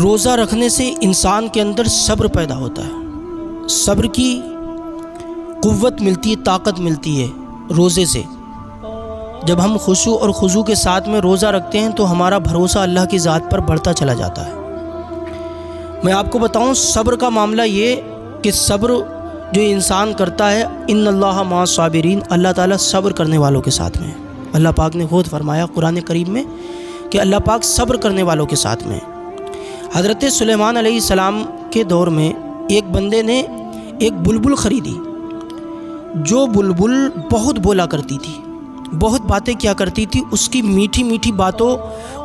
روزہ رکھنے سے انسان کے اندر صبر پیدا ہوتا ہے، صبر کی قوت ملتی ہے، طاقت ملتی ہے روزے سے۔ جب ہم خشوع اور خضوع کے ساتھ میں روزہ رکھتے ہیں تو ہمارا بھروسہ اللہ کی ذات پر بڑھتا چلا جاتا ہے۔ میں آپ کو بتاؤں صبر کا معاملہ یہ کہ صبر جو انسان کرتا ہے، ان اللہ مع الصابرین، اللہ تعالیٰ صبر کرنے والوں کے ساتھ میں ہے۔ اللہ پاک نے خود فرمایا قرآن کریم میں کہ اللہ پاک صبر کرنے والوں کے ساتھ میں ہے۔ حضرت سلیمان علیہ السلام کے دور میں ایک بندے نے ایک بلبل خریدی، جو بلبل بہت بولا کرتی تھی، بہت باتیں کیا کرتی تھی، اس کی میٹھی میٹھی باتوں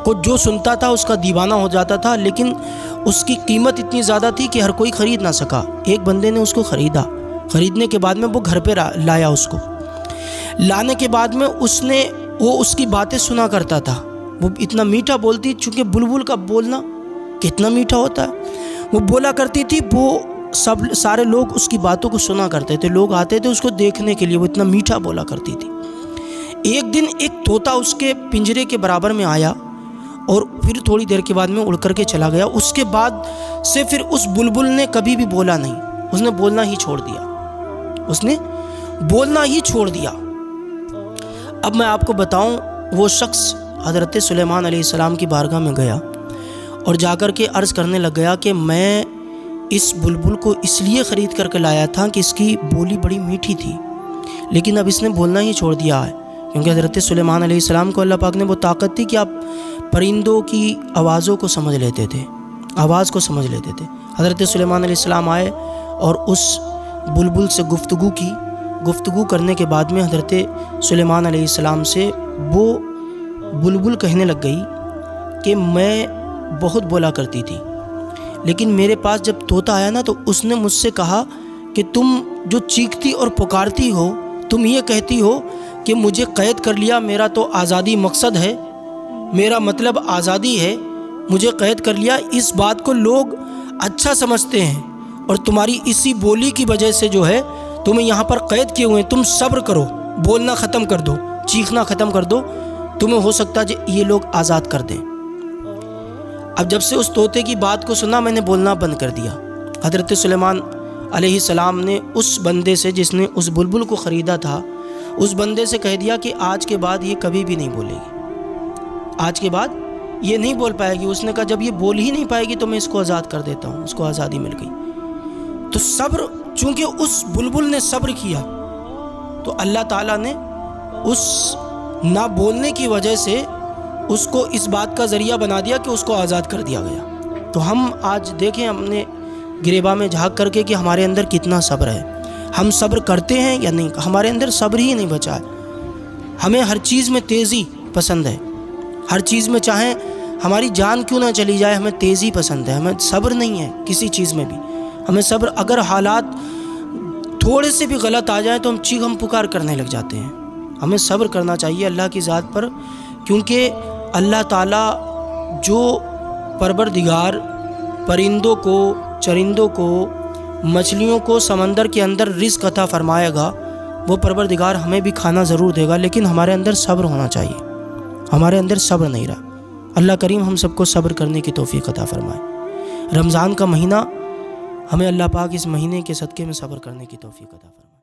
کو جو سنتا تھا اس کا دیوانہ ہو جاتا تھا، لیکن اس کی قیمت اتنی زیادہ تھی کہ ہر کوئی خرید نہ سکا۔ ایک بندے نے اس کو خریدا، خریدنے کے بعد میں وہ گھر پہ لایا، اس کو لانے کے بعد میں وہ اس کی باتیں سنا کرتا تھا۔ وہ اتنا میٹھا بولتی، چونکہ بلبل کا بولنا کتنا میٹھا ہوتا ہے، وہ بولا کرتی تھی، وہ سارے لوگ اس کی باتوں کو سنا کرتے تھے، لوگ آتے تھے اس کو دیکھنے کے لیے، وہ اتنا میٹھا بولا کرتی تھی۔ ایک دن ایک طوطا اس کے پنجرے کے برابر میں آیا اور پھر تھوڑی دیر کے بعد میں اڑ کر کے چلا گیا۔ اس کے بعد سے پھر اس بلبل نے کبھی بھی بولا نہیں، اس نے بولنا ہی چھوڑ دیا، اس نے بولنا ہی چھوڑ دیا۔ اب میں آپ کو بتاؤں، وہ شخص حضرت سلیمان علیہ السلام کی بارگاہ میں گیا اور جا کر کے عرض کرنے لگ گیا کہ میں اس بلبل کو اس لیے خرید کر کے لایا تھا کہ اس کی بولی بڑی میٹھی تھی، لیکن اب اس نے بولنا ہی چھوڑ دیا ہے۔ کیونکہ حضرت سلیمان علیہ السلام کو اللہ پاک نے وہ طاقت تھی کہ آپ پرندوں کی آوازوں کو سمجھ لیتے تھے، آواز کو سمجھ لیتے تھے۔ حضرت سلیمان علیہ السلام آئے اور اس بلبل سے گفتگو کرنے کے بعد میں حضرت سلیمان علیہ السلام سے وہ بلبل کہنے لگ گئی کہ میں بہت بولا کرتی تھی، لیکن میرے پاس جب طوطا آیا نا تو اس نے مجھ سے کہا کہ تم جو چیختی اور پکارتی ہو، تم یہ کہتی ہو کہ مجھے قید کر لیا، میرا تو آزادی مقصد ہے، میرا مطلب آزادی ہے، مجھے قید کر لیا، اس بات کو لوگ اچھا سمجھتے ہیں اور تمہاری اسی بولی کی وجہ سے جو ہے تمہیں یہاں پر قید کیے ہوئے ہیں، تم صبر کرو، بولنا ختم کر دو، چیخنا ختم کر دو، تمہیں ہو سکتا ہے یہ لوگ آزاد کر دیں۔ اب جب سے اس طوطے کی بات کو سنا، میں نے بولنا بند کر دیا۔ حضرت سلیمان علیہ السلام نے اس بندے سے جس نے اس بلبل کو خریدا تھا، اس بندے سے کہہ دیا کہ آج کے بعد یہ کبھی بھی نہیں بولے گی، آج کے بعد یہ نہیں بول پائے گی۔ اس نے کہا جب یہ بول ہی نہیں پائے گی تو میں اس کو آزاد کر دیتا ہوں، اس کو آزادی مل گئی۔ تو صبر، چونکہ اس بلبل نے صبر کیا تو اللہ تعالیٰ نے اس نہ بولنے کی وجہ سے اس کو اس بات کا ذریعہ بنا دیا کہ اس کو آزاد کر دیا گیا۔ تو ہم آج دیکھیں اپنے گریباں میں جھانک کر کے کہ ہمارے اندر کتنا صبر ہے، ہم صبر کرتے ہیں یا نہیں؟ ہمارے اندر صبر ہی نہیں بچا ہے۔ ہمیں ہر چیز میں تیزی پسند ہے، ہر چیز میں چاہیں ہماری جان کیوں نہ چلی جائے، ہمیں تیزی پسند ہے، ہمیں صبر نہیں ہے کسی چیز میں بھی۔ ہمیں صبر، اگر حالات تھوڑے سے بھی غلط آ جائیں تو ہم چیخ پکار کرنے لگ جاتے ہیں۔ ہمیں صبر کرنا چاہیے اللہ کی ذات پر، کیونکہ اللہ تعالیٰ جو پروردگار پرندوں کو، چرندوں کو، مچھلیوں کو سمندر کے اندر رزق عطا فرمائے گا، وہ پروردگار ہمیں بھی کھانا ضرور دے گا، لیکن ہمارے اندر صبر ہونا چاہیے۔ ہمارے اندر صبر نہیں رہا۔ اللہ کریم ہم سب کو صبر کرنے کی توفیق عطا فرمائے۔ رمضان کا مہینہ، ہمیں اللہ پاک اس مہینے کے صدقے میں صبر کرنے کی توفیق عطا فرمائے۔